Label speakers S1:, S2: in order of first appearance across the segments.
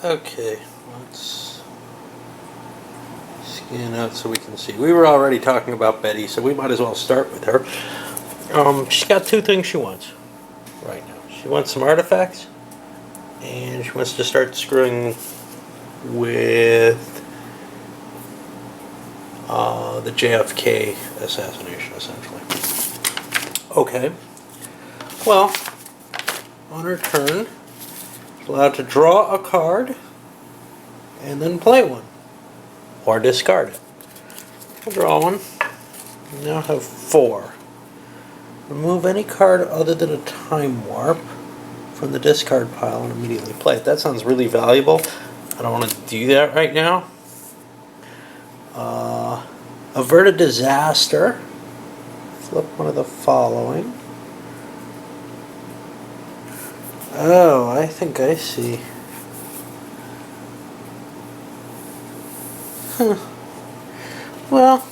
S1: Okay, let's scan out so we can see. We were already talking about Betty, so we might as well start with her. She's got two things she wants right now. She wants some artifacts, and she wants to start screwing with the JFK assassination, essentially. Okay. Well, on her turn, she's allowed to draw a card and then play one, or discard it. We'll draw one. We now have 4. Remove any card other than a time warp from the discard pile and immediately play it. That sounds really valuable. I don't want to do that right now. Avert a disaster. Flip one of the following. Oh, I think I see. Huh. Well,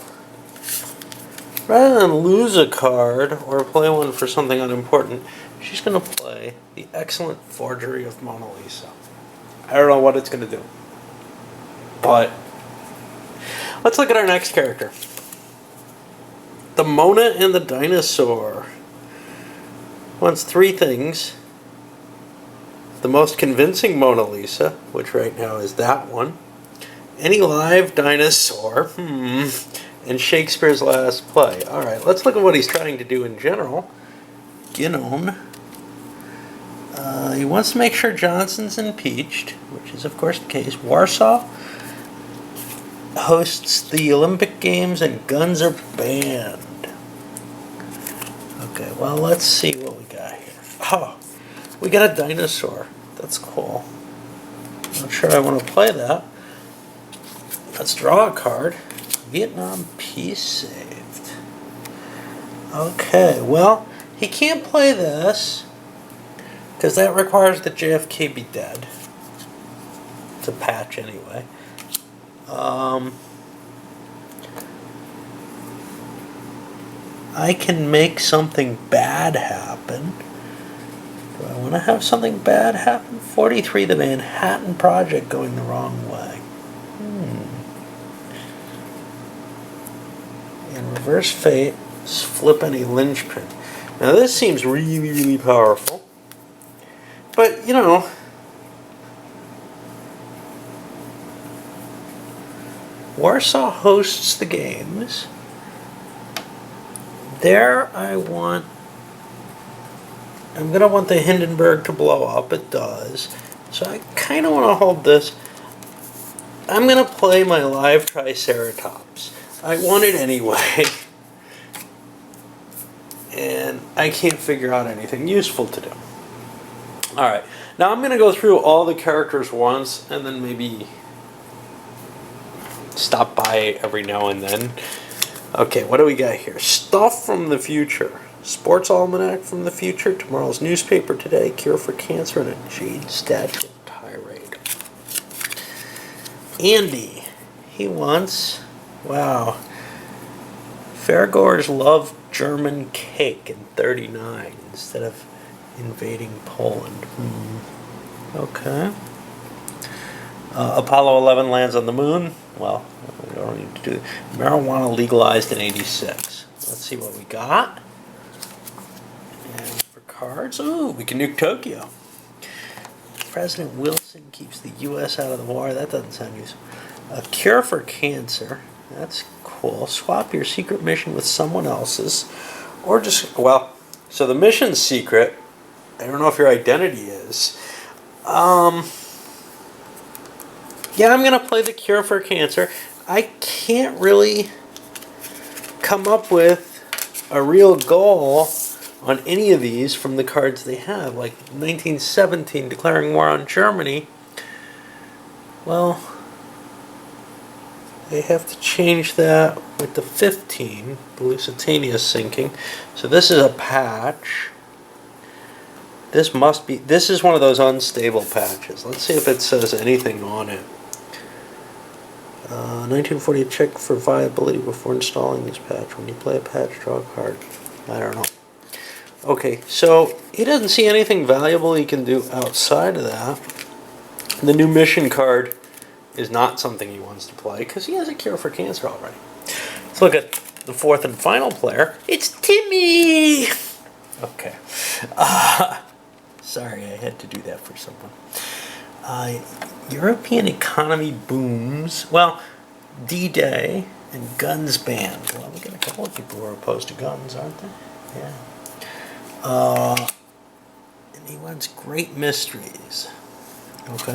S1: rather than lose a card or play one for something unimportant, she's going to play the excellent Forgery of Mona Lisa. I don't know what it's going to do, but let's look at our next character. The Mona and the Dinosaur wants 3 things. The most convincing Mona Lisa, which right now is that one. Any live dinosaur, and Shakespeare's last play. Alright, let's look at what he's trying to do in general. Ginone. He wants to make sure Johnson's impeached, which is of course the case. Warsaw hosts the Olympic Games and guns are banned. Okay, well, let's see what we got here. Oh, we got a dinosaur. That's cool. Not sure I want to play that. Let's draw a card. Vietnam Peace saved. Okay, well, he can't play this because that requires that JFK be dead. It's a patch anyway. I can make something bad happen. Do I want to have something bad happen? 43, the Manhattan Project going the wrong way. And reverse fate, flip any linchpin. Now this seems really, really powerful. But, you know, Warsaw hosts the games. There I'm going to want the Hindenburg to blow up. It does. So I kind of want to hold this. I'm going to play my live Triceratops. I want it anyway. And I can't figure out anything useful to do. Alright, now I'm going to go through all the characters once and then maybe stop by every now and then. Okay, what do we got here? Stuff from the future. Sports Almanac from the future. Tomorrow's newspaper today. Cure for cancer and a jade statue of tirade. Andy. He wants... Wow. Fairgoers love German cake in 39 instead of invading Poland. Okay. Apollo 11 lands on the moon. Well, we don't need to do it. Marijuana legalized in 86. Let's see what we got. And for cards, ooh, we can nuke Tokyo. President Wilson keeps the U.S. out of the war. That doesn't sound useful. A cure for cancer. That's cool. Swap your secret mission with someone else's. Or just, well, so the mission's secret. I don't know if your identity is. Yeah, I'm going to play the cure for cancer. I can't really come up with a real goal on any of these from the cards they have. Like 1917, declaring war on Germany. Well, they have to change that with the 15, the Lusitania sinking. So this is a patch. This is one of those unstable patches. Let's see if it says anything on it. 1940, check for viability before installing this patch. When you play a patch, draw a card. I don't know. Okay, so he doesn't see anything valuable he can do outside of that. The new mission card is not something he wants to play because he has a cure for cancer already. Let's look at the fourth and final player. It's Timmy! Okay. Sorry, I had to do that for someone. European economy booms. Well, D-Day and guns banned. Well, we got a couple of people who are opposed to guns, aren't they? Yeah. And he wants great mysteries. Okay.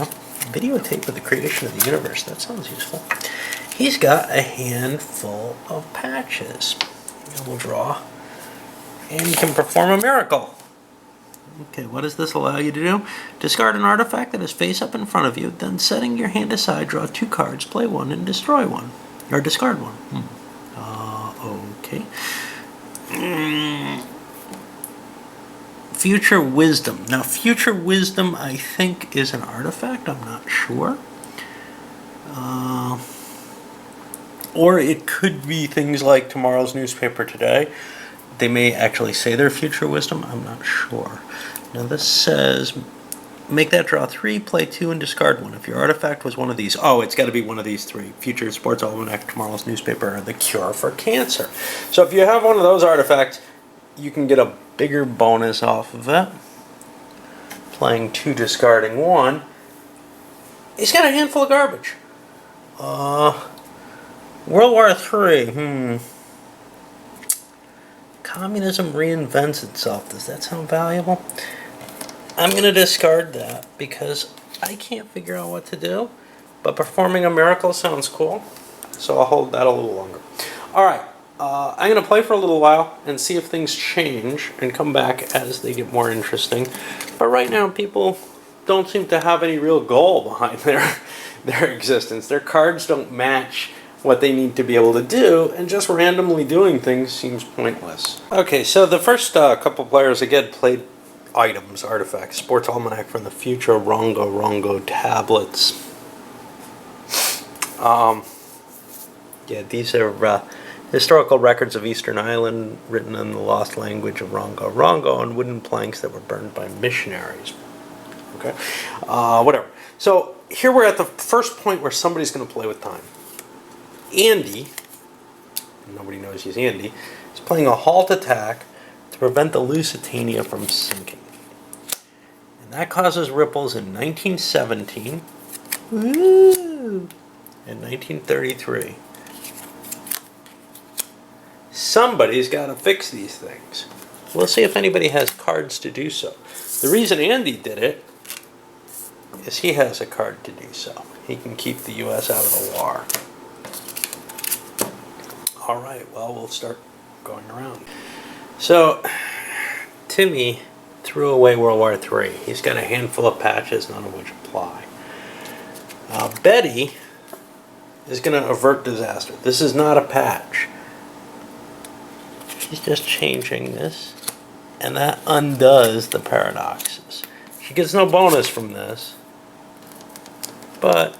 S1: Videotape of the creation of the universe. That sounds useful. He's got a handful of patches. And we'll draw. And he can perform a miracle. Okay, what does this allow you to do? Discard an artifact that is face up in front of you, then setting your hand aside, draw 2 cards, play 1, and destroy 1. Or discard 1. Okay. Future Wisdom. Now, Future Wisdom, I think, is an artifact. I'm not sure. Or it could be things like tomorrow's newspaper today. They may actually say their Future Wisdom. I'm not sure. Now, this says, make that draw 3, play 2, and discard 1. If your artifact was one of these, it's got to be one of these 3. Future Sports Almanac, tomorrow's newspaper, or the cure for cancer. So if you have one of those artifacts, you can get a bigger bonus off of it. Playing 2, discarding 1. He's got a handful of garbage. World War III. Communism reinvents itself. Does that sound valuable? I'm going to discard that because I can't figure out what to do. But performing a miracle sounds cool. So I'll hold that a little longer. Alright. I'm going to play for a little while and see if things change and come back as they get more interesting. But right now, people don't seem to have any real goal behind their existence. Their cards don't match what they need to be able to do, and just randomly doing things seems pointless. Okay, so the first couple players again played items, artifacts, Sports Almanac from the Future, Rongo tablets. Yeah, these are historical records of Eastern Ireland written in the lost language of Rongo on wooden planks that were burned by missionaries. Okay, whatever. So here we're at the first point where somebody's going to play with time. Andy, nobody knows he's Andy, is playing a halt attack to prevent the Lusitania from sinking. And that causes ripples in 1917 and 1933. Somebody's got to fix these things. We'll see if anybody has cards to do so. The reason Andy did it is he has a card to do so. He can keep the U.S. out of the war. All right, well, we'll start going around. So, Timmy threw away World War III. He's got a handful of patches, none of which apply. Betty is going to avert disaster. This is not a patch. She's just changing this, and that undoes the paradoxes. She gets no bonus from this, but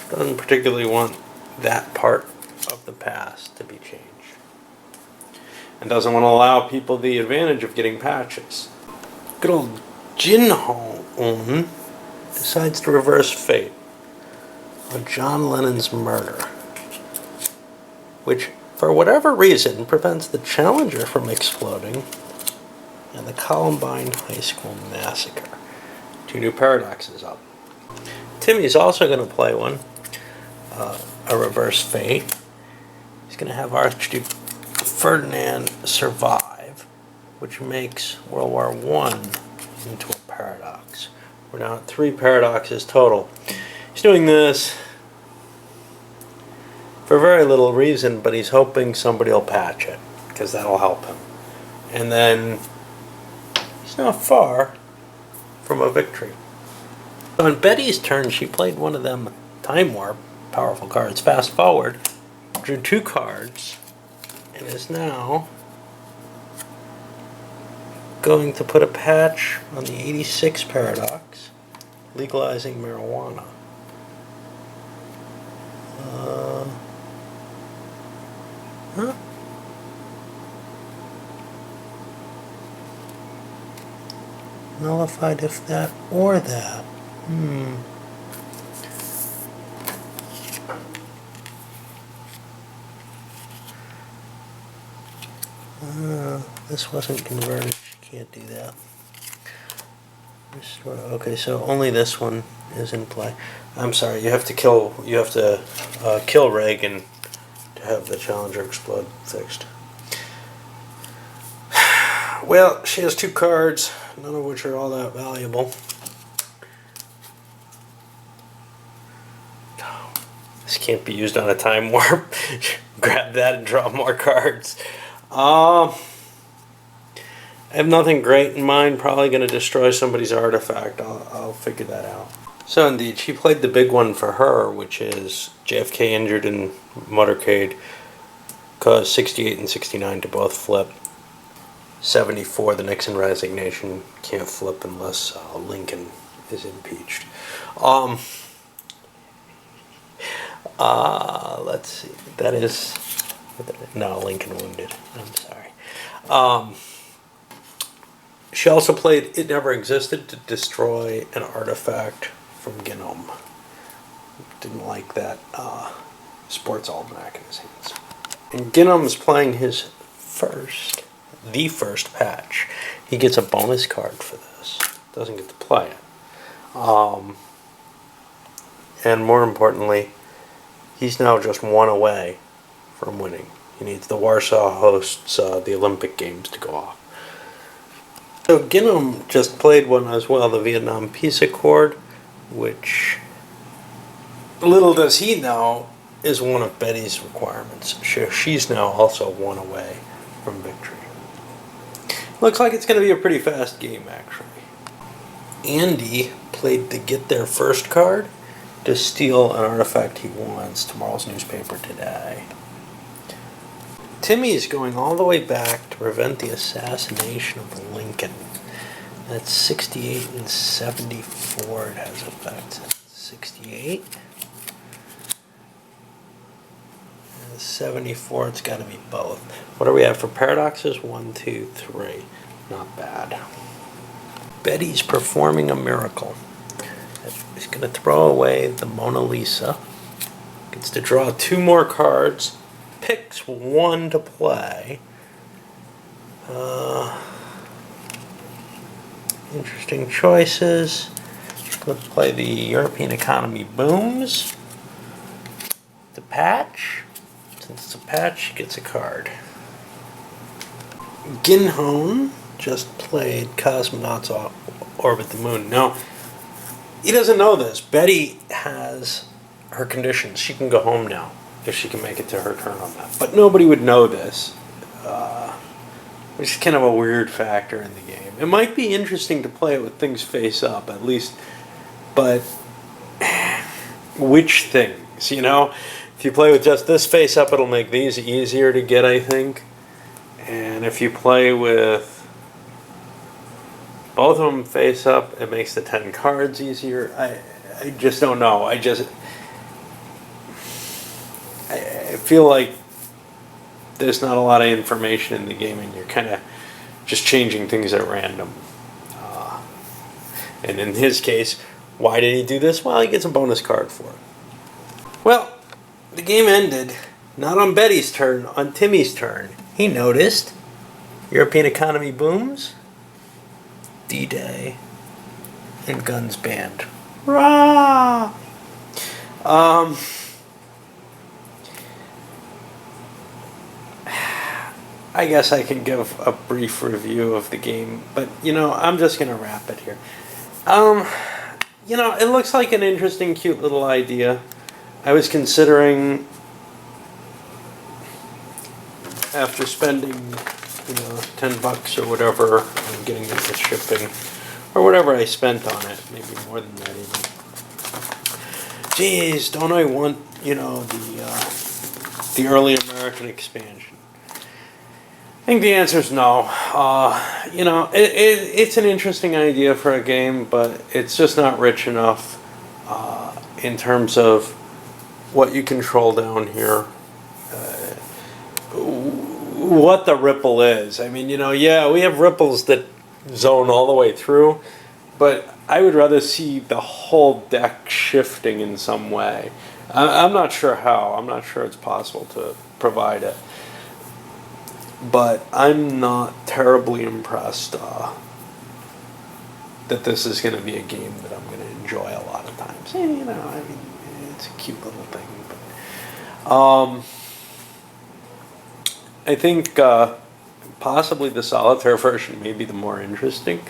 S1: doesn't particularly want that part of the past to be changed. And doesn't want to allow people the advantage of getting patches. Good old Jinho decides to reverse fate on John Lennon's murder, which, for whatever reason, prevents the Challenger from exploding and the Columbine High School massacre. 2 new paradoxes up. Timmy's also going to play one, a reverse fate. He's going to have Archduke Ferdinand survive, which makes World War I into a paradox. We're now at 3 paradoxes total. He's doing this for very little reason, but he's hoping somebody will patch it, because that'll help him. And then he's not far from a victory. On Betty's turn, she played one of them Time Warp, powerful cards, Fast Forward, drew 2 cards, and is now going to put a patch on the 86 paradox, legalizing marijuana. Nullified if that or that. This wasn't converted. You can't do that. Restore. Okay, so only this one is in play. I'm sorry. You have to kill. You have to kill Reagan to have the Challenger explode fixed. Well, she has 2 cards, none of which are all that valuable. This can't be used on a time warp. Grab that and draw more cards. I have nothing great in mind. Probably going to destroy somebody's artifact. I'll figure that out. So indeed, she played the big one for her, which is JFK injured in motorcade. Caused 68 and 69 to both flip. 74, the Nixon resignation can't flip unless Lincoln is impeached. Let's see. That is... No, Lincoln wounded. I'm sorry. She also played It Never Existed to destroy an artifact from Gnome. Didn't like that sports almanac in his hands. And Gnome's playing his the first patch. He gets a bonus card for this. Doesn't get to play it. And more importantly, he's now just 1 away from winning. He needs the Warsaw hosts the Olympic Games to go off. So Gnome just played one as well, the Vietnam Peace Accord, which, little does he know, is one of Betty's requirements. She's now also 1 away from victory. Looks like it's going to be a pretty fast game, actually. Andy played the Get There First card to steal an artifact he wants, Tomorrow's Newspaper Today. Timmy is going all the way back to prevent the assassination of Lincoln. That's 68 and 74 it has effect. 68. And 74, it's got to be both. What do we have for paradoxes? 1, 2, 3. Not bad. Betty's performing a miracle. He's going to throw away the Mona Lisa. Gets to draw 2 more cards. Picks 1 to play. Interesting choices. Let's play the European economy booms. The patch. Since it's a patch, he gets a card. Ginhone just played Cosmonauts Orbit the Moon. Now, he doesn't know this. Betty has her conditions. She can go home now if she can make it to her turn on that. But nobody would know this, which is kind of a weird factor in the game. It might be interesting to play it with things face up, at least, but which things, you know? If you play with just this face up, it'll make these easier to get, I think. And if you play with both of them face up, it makes the 10 cards easier. I just don't know. I feel like there's not a lot of information in the game, and you're kind of just changing things at random. And in his case, why did he do this? Well, he gets a bonus card for it. Well, the game ended, not on Betty's turn, on Timmy's turn. He noticed European economy booms, D-Day, and guns banned. Rah! I guess I can give a brief review of the game, but, you know, I'm just going to wrap it here. You know, it looks like an interesting, cute little idea. I was considering, after spending, you know, $10 or whatever on getting it with shipping, or whatever I spent on it, maybe more than that even. Geez, don't I want, you know, the early American expansion? I think the answer is no. You know, it's an interesting idea for a game, but it's just not rich enough in terms of what you control down here. What the ripple is. I mean, you know, yeah, we have ripples that zone all the way through, but I would rather see the whole deck shifting in some way. I'm not sure how. I'm not sure it's possible to provide it. But I'm not terribly impressed that this is going to be a game that I'm going to enjoy a lot of times. You know, I mean, it's a cute little thing. But, I think possibly the solitaire version may be the more interesting,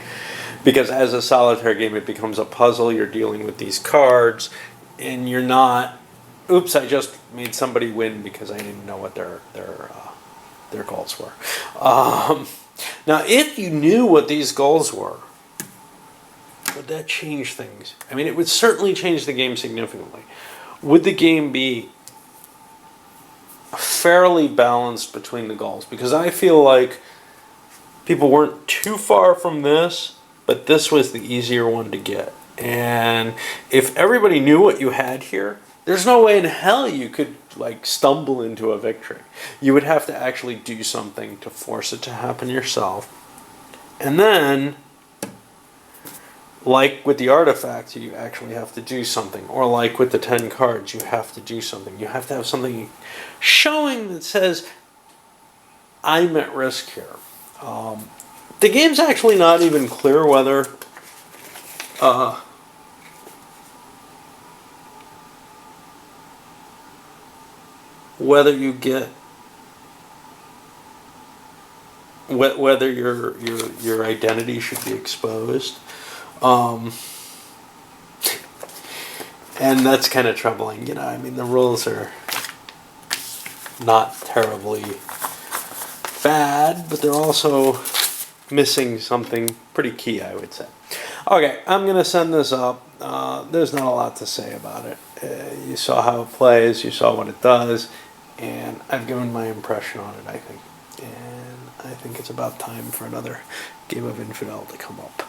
S1: because as a solitaire game it becomes a puzzle. You're dealing with these cards, and you're not, oops, I just made somebody win because I didn't know what their goals were. Now, if you knew what these goals were, would that change things? I mean, it would certainly change the game significantly. Would the game be fairly balanced between the goals? Because I feel like people weren't too far from this, but this was the easier one to get. And if everybody knew what you had here, there's no way in hell you could like stumble into a victory. You would have to actually do something to force it to happen yourself. And then, like with the artifacts, you actually have to do something. Or like with the 10 cards, you have to do something. You have to have something showing that says, I'm at risk here. The game's actually not even clear whether you get whether your identity should be exposed, and that's kind of troubling. You know, I mean, the rules are not terribly bad, but they're also missing something pretty key, I would say. Okay, I'm gonna send this up. There's not a lot to say about it. You saw how it plays, you saw what it does, and I've given my impression on it, I think. And I think it's about time for another Game of Infidel to come up.